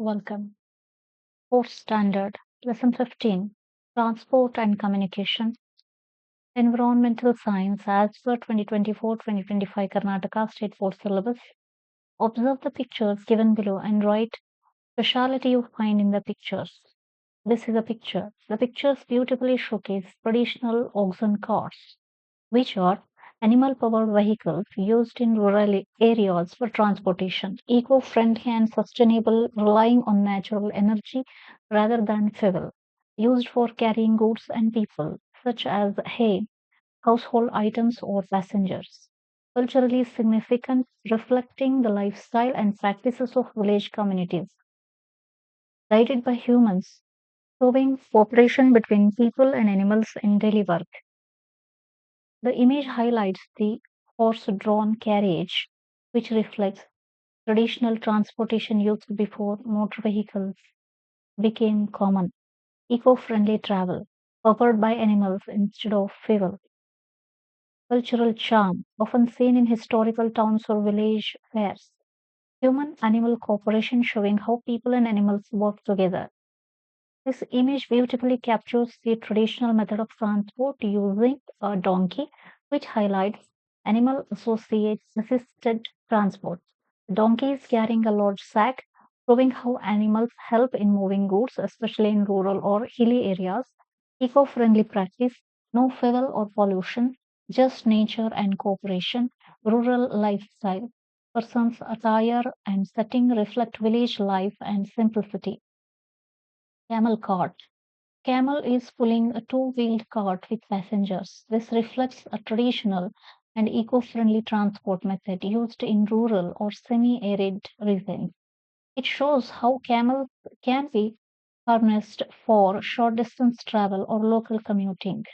Welcome. Fourth Standard, Lesson 15 Transport and Communication, Environmental Science as per 2024-2025 Karnataka State Board Syllabus. Observe the pictures given below and write speciality you find in the pictures. This is a picture. The pictures beautifully showcase traditional oxen carts, which are animal powered vehicles used in rural areas for transportation, eco friendly and sustainable, relying on natural energy rather than fuel, used for carrying goods and people, such as hay, household items, or passengers. Culturally significant, reflecting the lifestyle and practices of village communities, guided by humans, showing cooperation between people and animals in daily work. The image highlights the horse-drawn carriage, which reflects traditional transportation used before motor vehicles became common, eco-friendly travel, powered by animals instead of fuel. Cultural charm, often seen in historical towns or village fairs. Human-animal cooperation showing how people and animals work together. This image beautifully captures the traditional method of transport using a donkey, which highlights animal assisted transport. The donkey is carrying a large sack, proving how animals help in moving goods, especially in rural or hilly areas. Eco friendly practice, no fuel or pollution, just nature and cooperation. Rural lifestyle. Person's attire and setting reflect village life and simplicity. Camel cart. Camel is pulling a two-wheeled cart with passengers. This reflects a traditional and eco-friendly transport method used in rural or semi-arid regions. It shows how camels can be harnessed for short-distance travel or local commuting.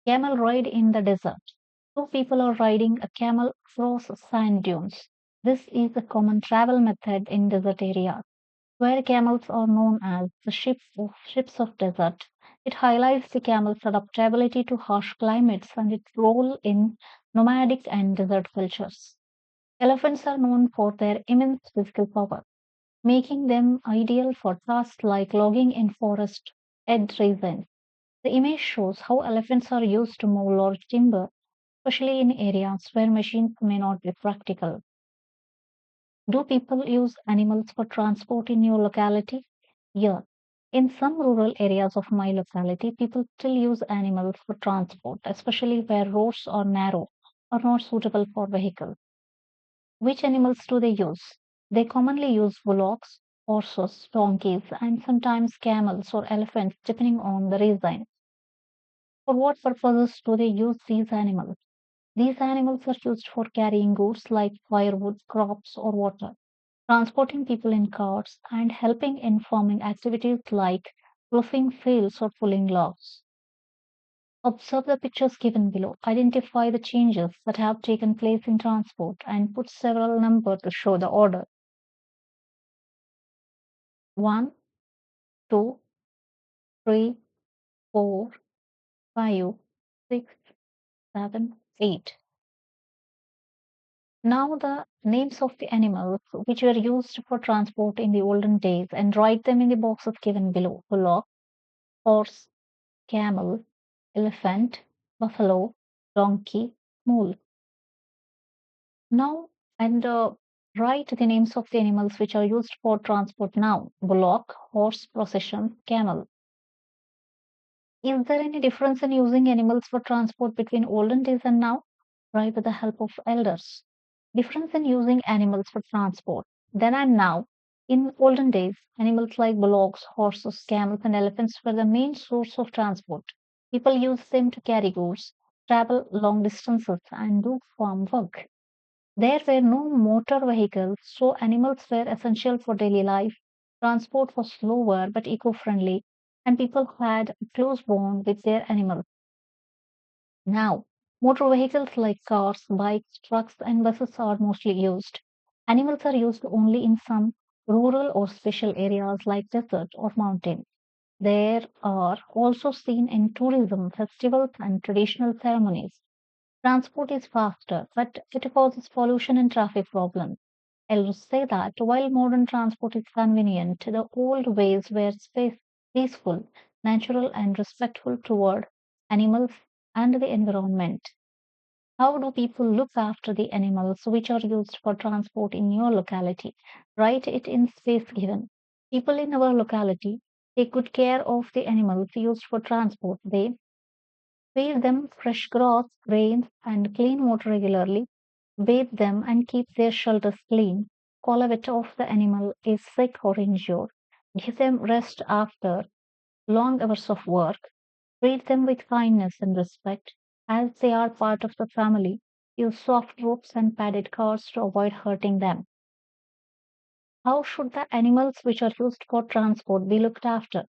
Camel ride in the desert. Two people are riding a camel across sand dunes. This is a common travel method in desert areas where camels are known as the ships of desert. It highlights the camel's adaptability to harsh climates and its role in nomadic and desert cultures. Elephants are known for their immense physical power, making them ideal for tasks like logging in forest edge regions. The image shows how elephants are used to move large timber, especially in areas where machines may not be practical. Do people use animals for transport in your locality? Yeah. In some rural areas of my locality, people still use animals for transport, especially where roads are narrow or not suitable for vehicles. Which animals do they use? They commonly use bullocks, horses, donkeys, and sometimes camels or elephants, depending on the reason. For what purposes do they use these animals? These animals are used for carrying goods like firewood, crops, or water, transporting people in carts, and helping in farming activities like ploughing fields or pulling logs. Observe the pictures given below. Identify the changes that have taken place in transport and put several numbers to show the order. 1, 2, 3, 4, 5, 6, 7, 8. Now the names of the animals which were used for transport in the olden days and write them in the boxes given below. Bullock, horse, camel, elephant, buffalo, donkey, mule. Now, and write the names of the animals which are used for transport now. Bullock, horse, procession, camel. Is there any difference in using animals for transport between olden days and now? Write with the help of elders. Difference in using animals for transport. Then and now. In olden days, animals like bullocks, horses, camels, and elephants were the main source of transport. People used them to carry goods, travel long distances, and do farm work. There were no motor vehicles, so animals were essential for daily life. Transport was slower but eco friendly, and people had a close bond with their animals. Now, motor vehicles like cars, bikes, trucks, and buses are mostly used. Animals are used only in some rural or special areas like desert or mountain. There are also seen in tourism, festivals, and traditional ceremonies. Transport is faster, but it causes pollution and traffic problems. Elders say that while modern transport is convenient, the old ways were peaceful, natural, and respectful toward animals and the environment. How do people look after the animals which are used for transport in your locality? Write it in space given. People in our locality take good care of the animals used for transport. They feed them fresh grass, grains, and clean water regularly, bathe them, and keep their shelters clean. Call a vet if the animal is sick or injured. Give them rest after long hours of work. Treat them with kindness and respect, as they are part of the family. Use soft ropes and padded cars to avoid hurting them. How should the animals which are used for transport be looked after?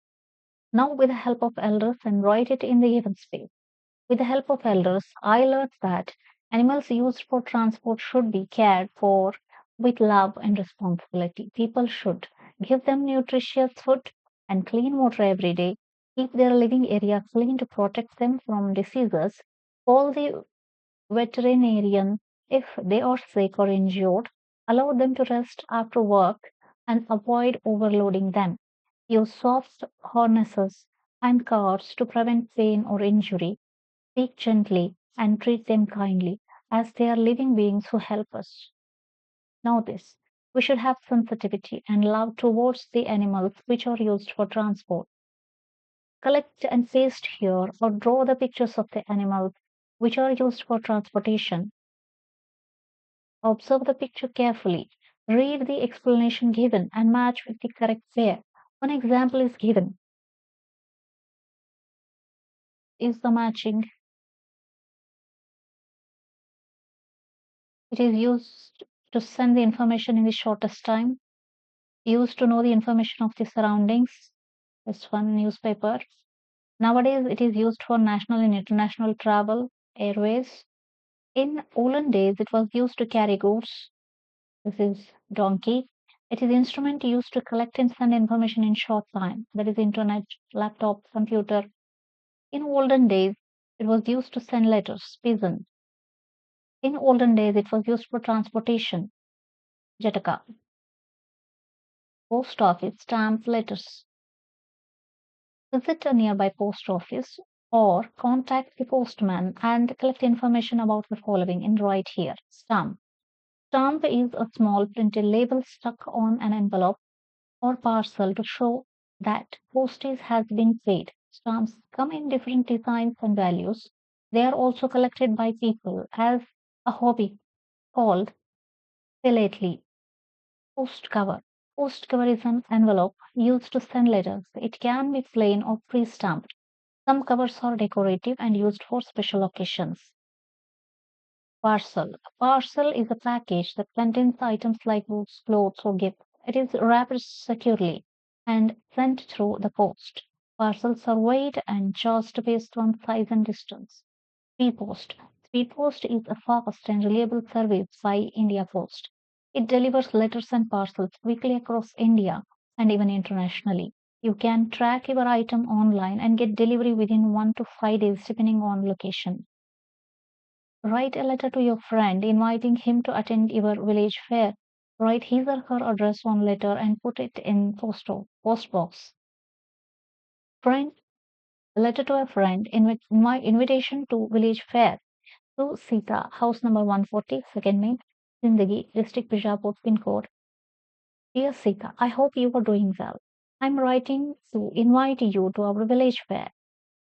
Now, with the help of elders, and write it in the given space. With the help of elders, I learned that animals used for transport should be cared for with love and responsibility. People should give them nutritious food and clean water every day, keep their living area clean to protect them from diseases, call the veterinarian if they are sick or injured, allow them to rest after work, and avoid overloading them. Use soft harnesses and cars to prevent pain or injury. Speak gently and treat them kindly, as they are living beings who help us. Know this. We should have sensitivity and love towards the animals which are used for transport. Collect and paste here or draw the pictures of the animals which are used for transportation. Observe the picture carefully. Read the explanation given and match with the correct pair. One example is given. Is the matching? It is used to send the information in the shortest time. Used to know the information of the surroundings. This one newspaper. Nowadays, it is used for national and international travel, airways. In olden days, it was used to carry goods. This is donkey. It is instrument used to collect and send information in short time. That is internet, laptop, computer. In olden days, it was used to send letters, pigeon. In olden days, it was used for transportation, jetaka. Post office, stamp letters. Visit a nearby post office or contact the postman and collect information about the following in right here. Stamp. Stamp is a small printed label stuck on an envelope or parcel to show that postage has been paid. Stamps come in different designs and values. They are also collected by people as a hobby called philately. Post cover. Post cover is an envelope used to send letters. It can be plain or pre-stamped. Some covers are decorative and used for special occasions. Parcel. A parcel is a package that contains items like books, clothes, or gifts. It is wrapped securely and sent through the post. Parcels are weighed and charged based on size and distance. Speed Post. Speed Post is a fast and reliable service by India Post. It delivers letters and parcels quickly across India and even internationally. You can track your item online and get delivery within 1 to 5 days depending on location. Write a letter to your friend inviting him to attend your village fair. Write his or her address on letter and put it in post box. Friend, letter to a friend, my invitation to village fair. To Sita, house number 140, second main, Zindagi, district Bijapur, pin code. Dear Sita, I hope you are doing well. I'm writing to invite you to our village fair,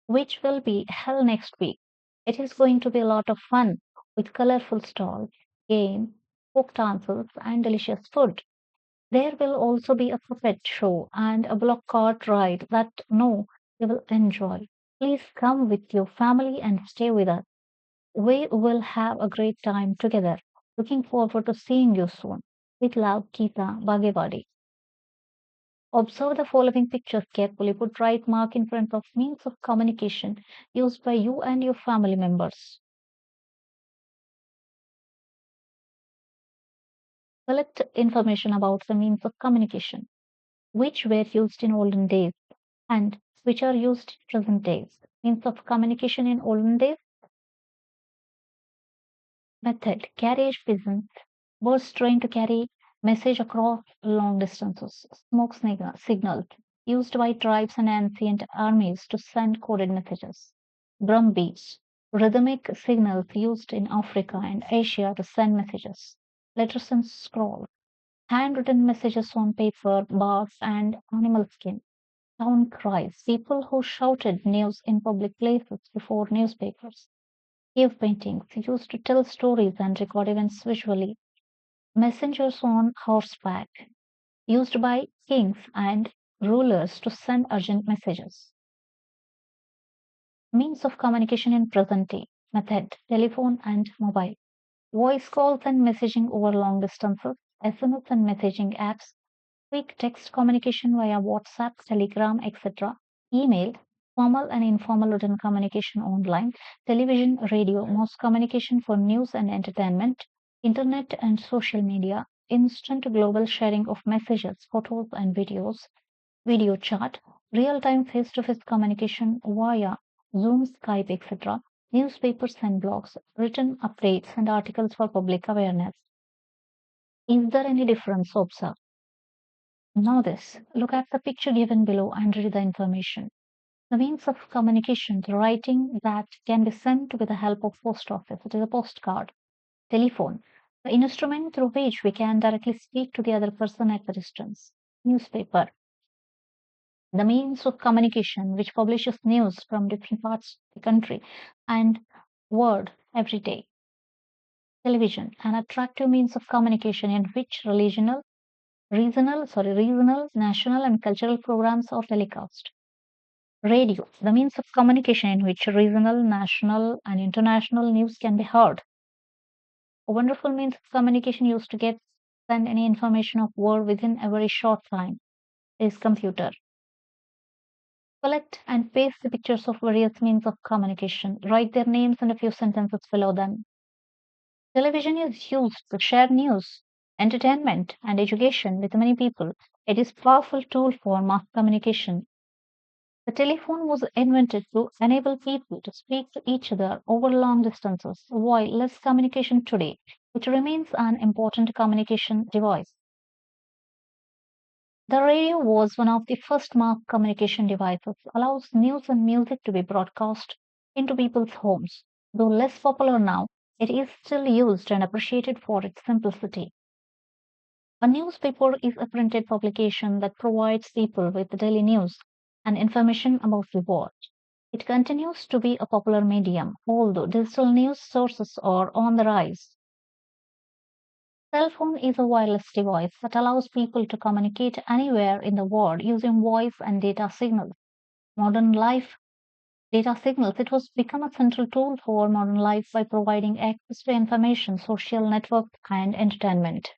which will be held next week. It is going to be a lot of fun with colorful stalls, games, folk dances, and delicious food. There will also be a puppet show and a block cart ride that no you will enjoy. Please come with your family and stay with us. We will have a great time together. Looking forward to seeing you soon. With love, Geeta Bagewadi. Observe the following pictures carefully. Put right mark in front of means of communication used by you and your family members. Collect information about the means of communication, which were used in olden days and which are used in present days. Means of communication in olden days. Method. Carriage peasants. Birds trained to carry Message across long distances. Smoke signal used by tribes and ancient armies to send coded messages. Drum beats. Rhythmic signals used in Africa and Asia to send messages. Letters and scroll. Handwritten messages on paper, bark, and animal skin. Town cries. People who shouted news in public places before newspapers. Cave paintings used to tell stories and record events visually. Messengers on horseback, used by kings and rulers to send urgent messages. Means of communication in present day. Method, telephone and mobile. Voice calls and messaging over long distances. SMS and messaging apps. Quick text communication via WhatsApp, Telegram, etc. Email, formal and informal written communication online. Television, radio, most communication for news and entertainment. Internet and social media. Instant global sharing of messages, photos and videos. Video chat, real-time face-to-face communication via Zoom, Skype, etc., newspapers and blogs, written updates and articles for public awareness. Is there any difference? Observe. Know this. Look at the picture given below and read the information. The means of communication, the writing that can be sent with the help of post office. It is a postcard. Telephone, the instrument through which we can directly speak to the other person at a distance. Newspaper, the means of communication which publishes news from different parts of the country and world every day. Television, an attractive means of communication in which regional, national and cultural programs are telecast. Radio, the means of communication in which regional, national and international news can be heard. A wonderful means of communication used to send any information of world within a very short time is computer. Collect and paste the pictures of various means of communication. Write their names and a few sentences below them. Television is used to share news, entertainment, and education with many people. It is a powerful tool for mass communication. The telephone was invented to enable people to speak to each other over long distances, wireless communication today, which remains an important communication device. The radio was one of the first mass communication devices, allows news and music to be broadcast into people's homes. Though less popular now, it is still used and appreciated for its simplicity. A newspaper is a printed publication that provides people with daily news and information about the world. It continues to be a popular medium, although digital news sources are on the rise. Cell phone is a wireless device that allows people to communicate anywhere in the world using voice and data signals. Modern life data signals, it was become a central tool for modern life by providing access to information, social network, and entertainment.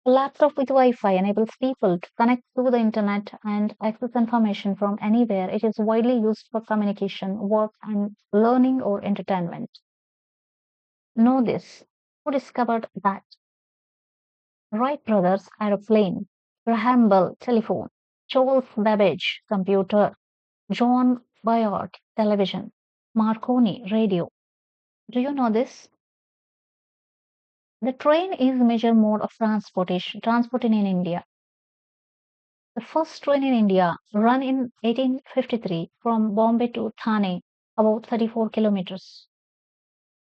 A laptop with Wi-Fi enables people to connect to the internet and access information from anywhere. It is widely used for communication, work, and learning or entertainment. Know this. Who discovered that? Wright brothers aeroplane, Graham Bell telephone, Charles Babbage computer, John Bayard television, Marconi radio. Do you know this? The train is a major mode of transport in India. The first train in India run in 1853 from Bombay to Thane, about 34 kilometers.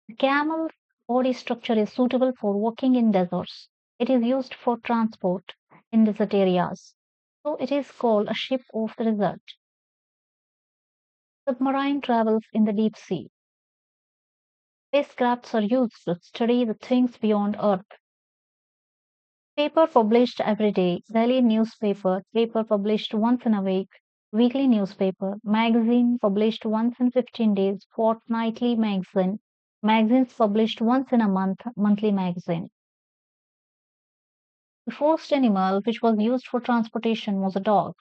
The camel body structure is suitable for walking in deserts. It is used for transport in desert areas. So it is called a ship of the desert. Submarine travels in the deep sea. Spacecrafts are used to study the things beyond Earth. Paper published every day, daily newspaper, paper published once in a week, weekly newspaper, magazine published once in 15 days, fortnightly magazine, magazines published once in a month, monthly magazine. The first animal which was used for transportation was a dog.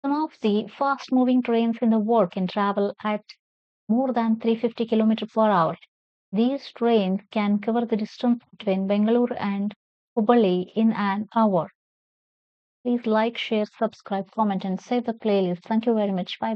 Some of the fast moving trains in the world can travel at more than 350 km per hour. These trains can cover the distance between Bangalore and Hubballi in an hour. Please like, share, subscribe, comment, and save the playlist. Thank you very much. Bye.